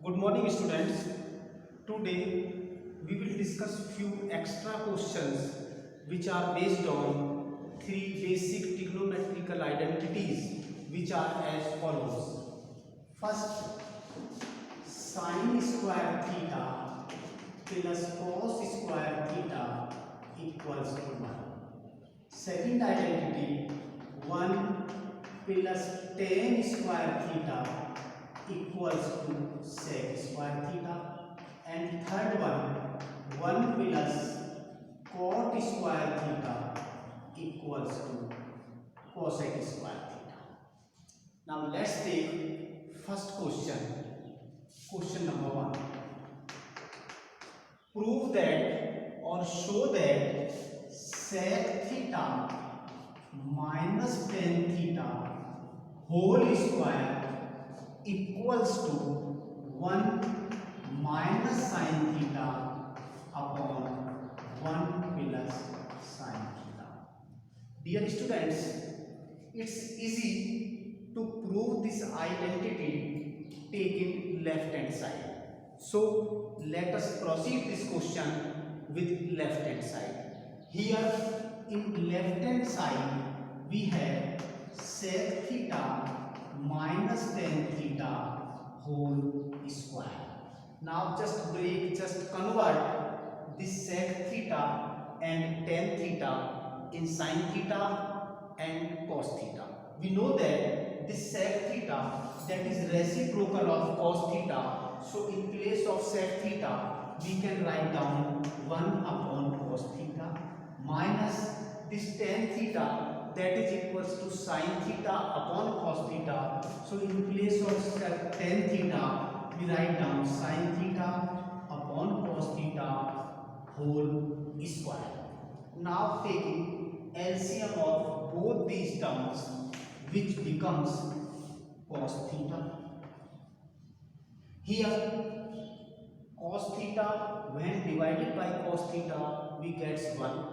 Good morning students. Today we will discuss few extra questions which are based on three basic trigonometrical identities which are as follows. First, sin square theta plus cos square theta equals to 1. Second identity, 1 plus tan square theta equals to sec square theta. And third one, 1 plus cot square theta equals to cosec square theta. Now let's take first question. Question number 1. Prove that or show that sec theta minus tan theta whole square equals to 1 minus sin theta upon 1 plus sin theta. Dear students, it's easy to prove this identity taking left hand side. So let us proceed this question with left hand side. Here in left hand side we have sec theta minus tan theta whole square. Now just convert this sec theta and tan theta in sin theta and cos theta. We know that this sec theta, that is reciprocal of cos theta. So in place of sec theta we can write down 1 upon cos theta minus this tan theta, that is equals to sin theta upon cos theta. So in place of tan theta we write down sin theta upon cos theta whole square. Now taking LCM of both these terms, which becomes cos theta. Here cos theta when divided by cos theta we get 1,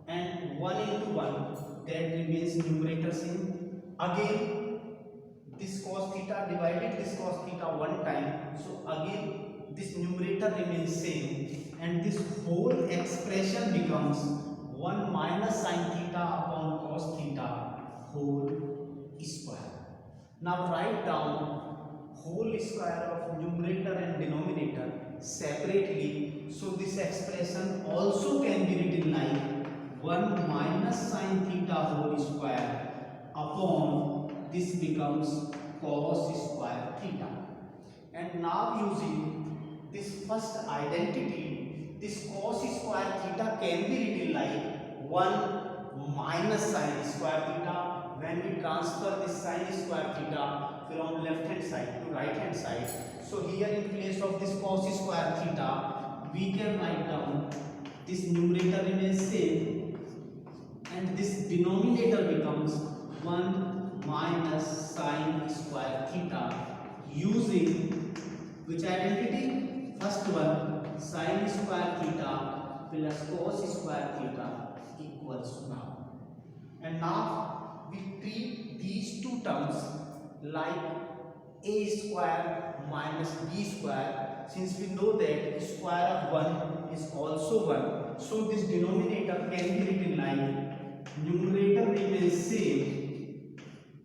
and 1 into 1 that remains numerator same. Again this cos theta divided this cos theta one time, so again this numerator remains same, and this whole expression becomes 1 minus sin theta upon cos theta whole square. Now write down whole square of numerator and denominator separately, so this expression also can be written like 1 minus sin theta whole square upon this becomes cos square theta. And now using this first identity, this cos square theta can be written like 1 minus sin square theta when we transfer this sin square theta from left hand side to right hand side. So here in place of this cos square theta we can write down this numerator remains same, and this denominator becomes 1 minus sin square theta using which identity? First one, sin square theta plus cos square theta equals to 1. And now we treat these two terms like a square minus b square, since we know that square of 1 is also 1. So this denominator can be written like numerator remains same,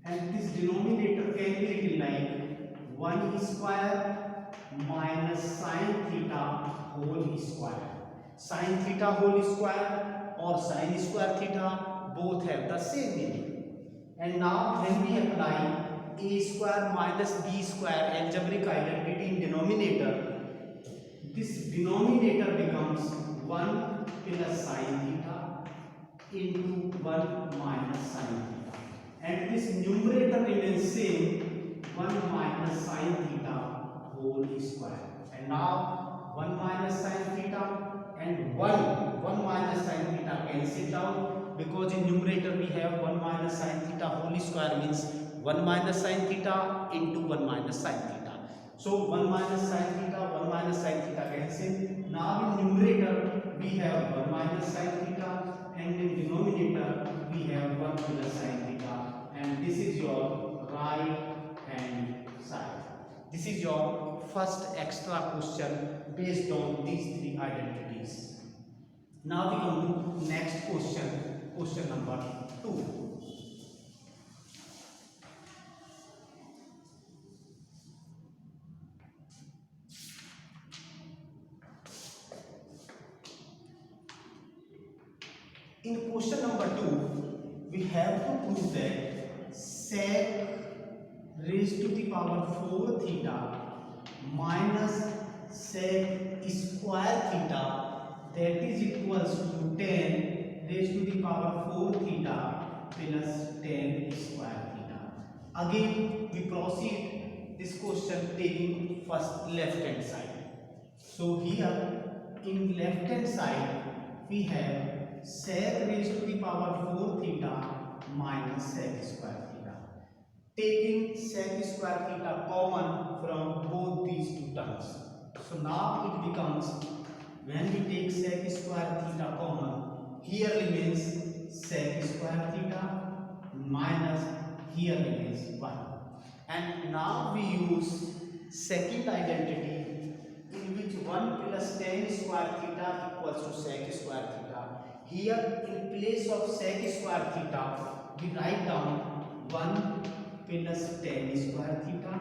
and this denominator can be written like 1 square minus sin theta whole square. Sin theta whole square or sin square theta both have the same meaning. And now when we apply a square minus b square algebraic identity in denominator, this denominator becomes 1 plus sin theta into 1 minus sin theta, and this numerator remains same, 1 minus sin theta whole square. And now 1 minus sin theta and 1 minus sin theta cancel out, because in numerator we have 1 minus sin theta whole square means 1 minus sin theta into 1 minus sin theta. So 1 minus sin theta, 1 minus sin theta cancel. Now in numerator we have 1 minus sin theta, and in denominator we have 1 plus sin theta, and this is your right hand side. This is your first extra question based on these three identities. Now we come to next question, question number 2. In question number 2, we have to prove that sec raised to the power 4 theta minus sec square theta, that is equals to 10 raised to the power 4 theta plus 10 square theta. Again we proceed this question taking first left hand side. So here in left hand side we have sec raised to the power 4 theta minus sec square theta. Taking sec square theta common from both these two terms. So now it becomes, when we take sec square theta common, here remains sec square theta minus here remains 1. And now we use second identity in which 1 plus tan square theta equals to sec square theta. Here in place of sec square theta we write down 1 plus tan square theta,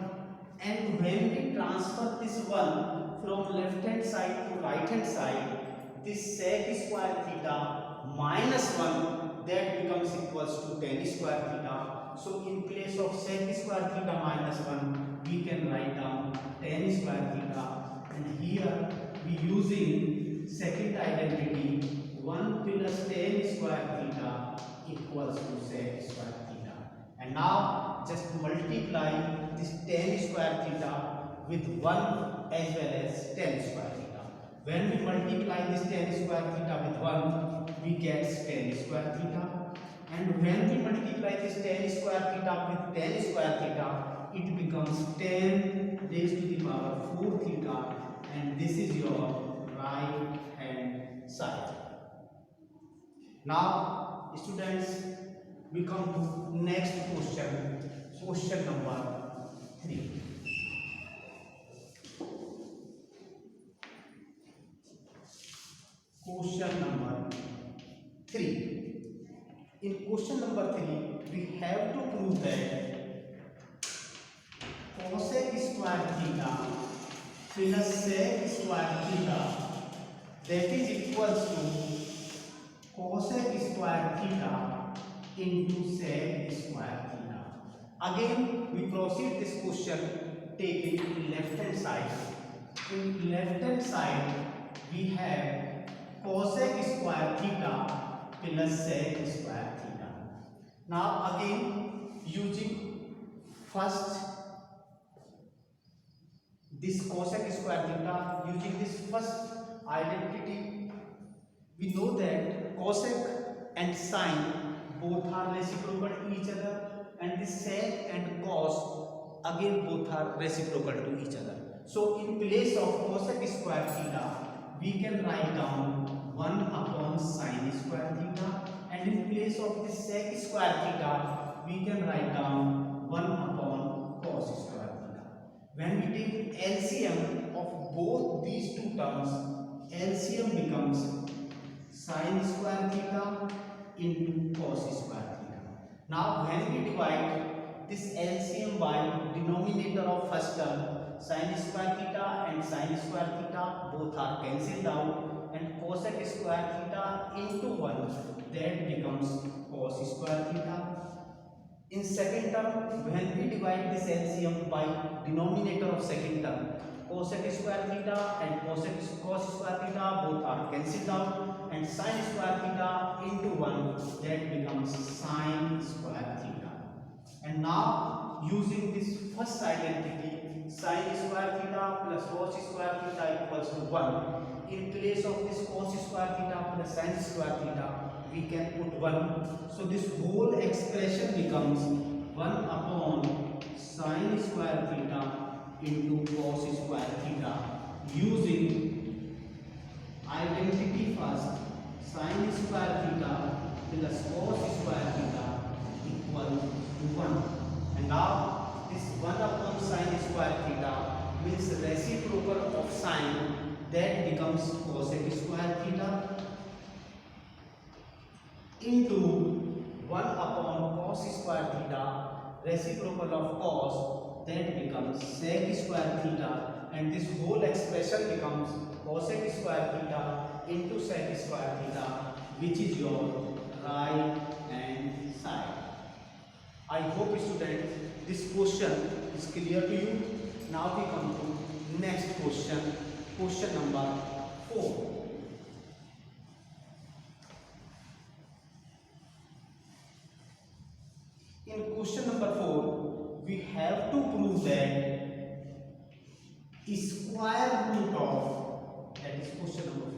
and when we transfer this 1 from left hand side to right hand side, this sec square theta minus 1 that becomes equals to tan square theta. So in place of sec square theta minus 1 we can write down tan square theta, and here we using second identity 1 plus tan square theta equals to sec square theta. And now just multiply this tan square theta with 1 as well as tan square theta. When we multiply this tan square theta with 1, we get tan square theta. And when we multiply this tan square theta with tan square theta, it becomes tan raised to the power 4 theta, and this is your right hand side. Now students, we come to next question, question number 3. Question number 3. In question number 3, we have to prove that cosec square theta plus sec square theta, that is equals to cosec square theta into sec square theta. Again we proceed this question taking left hand side. In left hand side we have cosec square theta plus sec square theta. Now again using first this cosec square theta, using this first identity, we know that cosec and sine both are reciprocal to each other, and the sec and cos again both are reciprocal to each other. So in place of cosec square theta we can write down 1 upon sine square theta, and in place of this sec square theta we can write down 1 upon cos square theta. When we take LCM of both these two terms, LCM becomes sine square theta into cos square theta. Now when we divide this LCM by denominator of first term, sine square theta and sine square theta both are cancelled out, and cosec square theta into 1, that becomes cos square theta. In second term, when we divide this LCM by denominator of second term, cosec square theta and cos square theta both are cancelled out, and sine square theta into 1, that becomes sine square theta. And now using this first identity, sine square theta plus cos square theta equals to 1, in place of this cos square theta plus sine square theta we can put 1. So this whole expression becomes 1 upon sine square theta into cos square theta, using identity first, sine square theta plus cos square theta equal to 1. And now this 1 upon sine square theta means becomes cosec square theta into 1 upon cos square theta, reciprocal of cos, that becomes sec square theta, and this whole expression becomes cosec square theta into sec square theta, which is your right hand side. I hope students this question is clear to you. Now we come to next question, question number 4. In question number 4, we have to prove that square root of, that is question number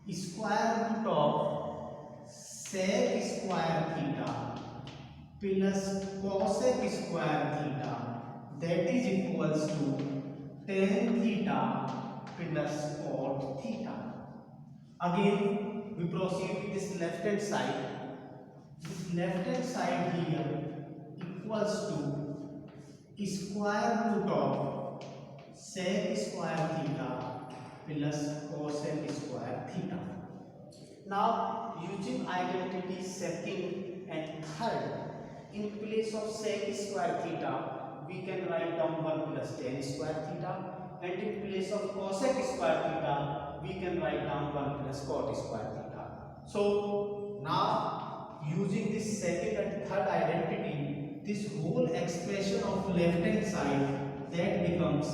4, square root of sec square theta plus cosec square theta, that is equals to tan theta plus cot theta. Again we proceed with this left hand side. This left hand side here equals to square root of sec square theta plus cosec square theta. Now using identity second and third, in place of sec square theta we can write down 1 plus tan square theta, and in place of cosec square theta we can write down 1 plus cot square theta. So now using this second and third identity, this whole expression of left hand side, that becomes,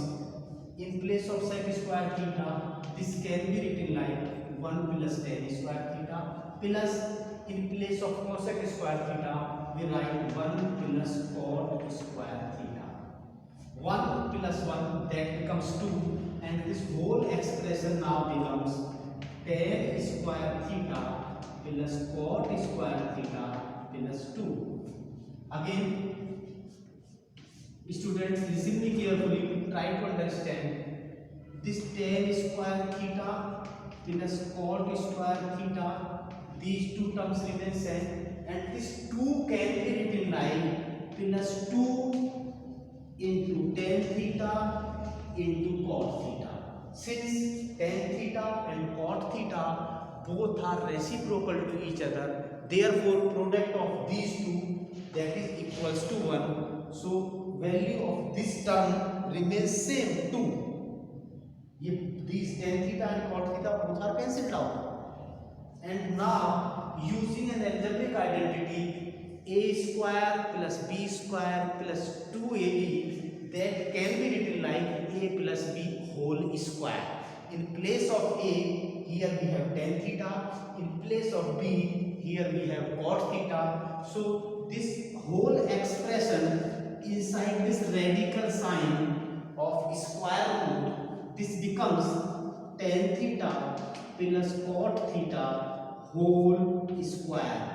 in place of sec square theta this can be written like 1 plus tan square theta, plus in place of cosec square theta we write 1 plus cot square theta. 1 plus 1, that becomes 2, and this whole expression now becomes tan square theta plus cot square theta plus 2. Again students, listen me carefully, try to understand. This tan square theta plus cot square theta, these two terms remain same, and this 2 can be written like plus 2 into tan theta into cot theta. Since tan theta and cot theta both are reciprocal to each other, therefore product of these two, that is equals to 1. So value of this term remains same 2. These tan theta and cot theta both are cancelled out, and now using an algebraic identity, a square plus b square plus 2ab, that can be written like a plus b whole square. In place of a, here we have tan theta, in place of b, here we have cot theta. So this whole expression inside this radical sign of square root, this becomes tan theta plus cot theta whole square.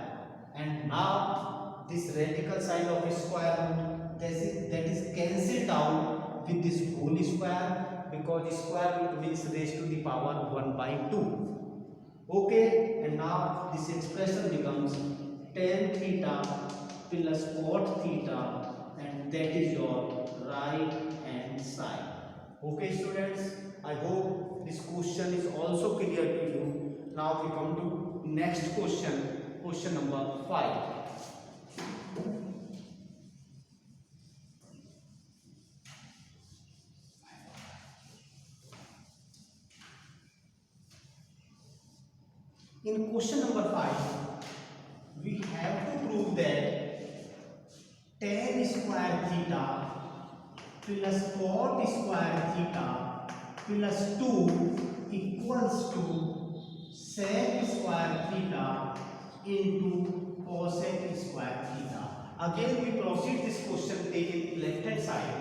And now this radical sign of square root, that is cancelled out with this whole square, because square root means raised to the power 1 by 2. Okay, and now this expression becomes tan theta plus cot theta, and that is your right hand side. Okay students, I hope this question is also clear to you. Now we come to next question, question number 5. In question number 5, we have to prove that tan square theta plus cot square theta plus 2 equals to sec square theta into cosec square theta. Again we proceed this question taking left hand side.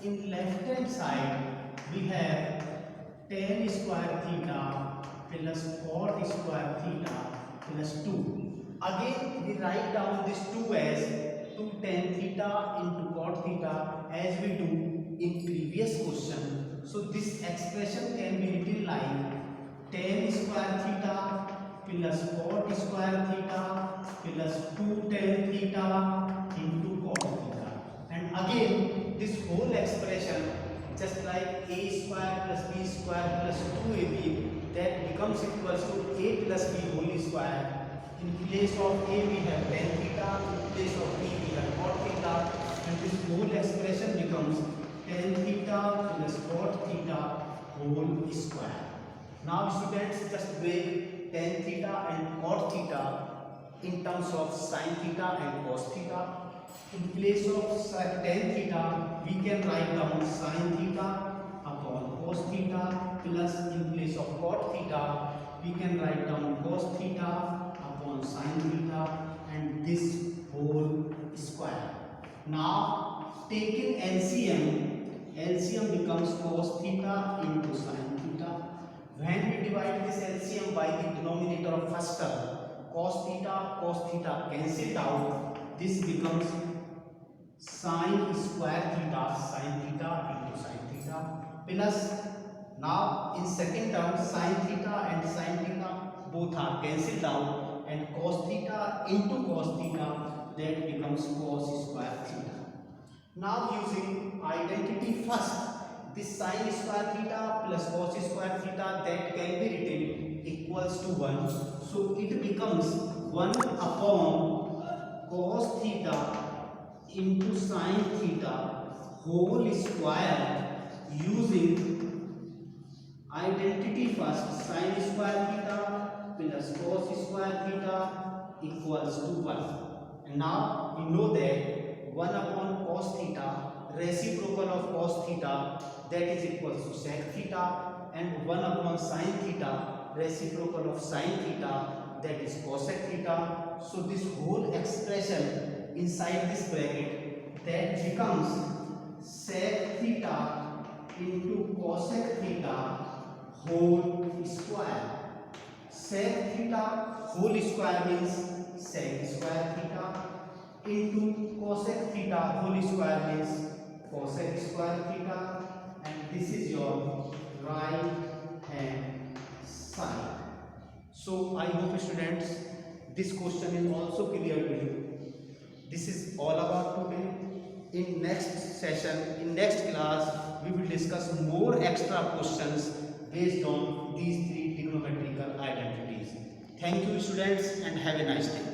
In left hand side we have tan square theta plus cot square theta plus 2. Again we write down this 2 as 2 tan theta into cot theta as we do in previous question. So this expression can be written like tan square theta plus cot square theta plus 2 tan theta into cot theta. And again this whole expression just like a square plus b square plus 2ab, that becomes equals to a plus b whole square. In place of a we have tan theta, in place of b we have cot theta, and this whole expression becomes tan theta plus cot theta whole square. Now students, just break tan theta and cot theta in terms of sin theta and cos theta. In place of tan theta, we can write down sin theta upon cos theta, plus in place of cot theta, we can write down cos theta upon sin theta, and this whole square. Now taking LCM, LCM becomes cos theta into sin theta. When we divide this LCM by the denominator of first term, cos theta cancelled out, this becomes sin square theta into sin theta, plus now in second term sin theta and sin theta both are cancelled out, and cos theta into cos theta, that becomes cos square theta. Now using identity first, this sin square theta plus cos square theta, that can be written equals to 1. So it becomes 1 upon cos theta into sin theta whole square, using identity first, sin square theta plus cos square theta equals to 1. And now we know that 1 upon cos theta, reciprocal of cos theta, that is equals to sec theta, and 1 upon sin theta, reciprocal of sin theta, that is cosec theta. So this whole expression inside this bracket, that becomes sec theta into cosec theta whole square. Sec theta whole square means sec square theta into cosec theta whole square means cosec square theta, and this is your right hand side. So I hope students, this question is also clear to you. This is all about today. In next session, in next class, we will discuss more extra questions based on these three trigonometrical identities. Thank you students, and have a nice day.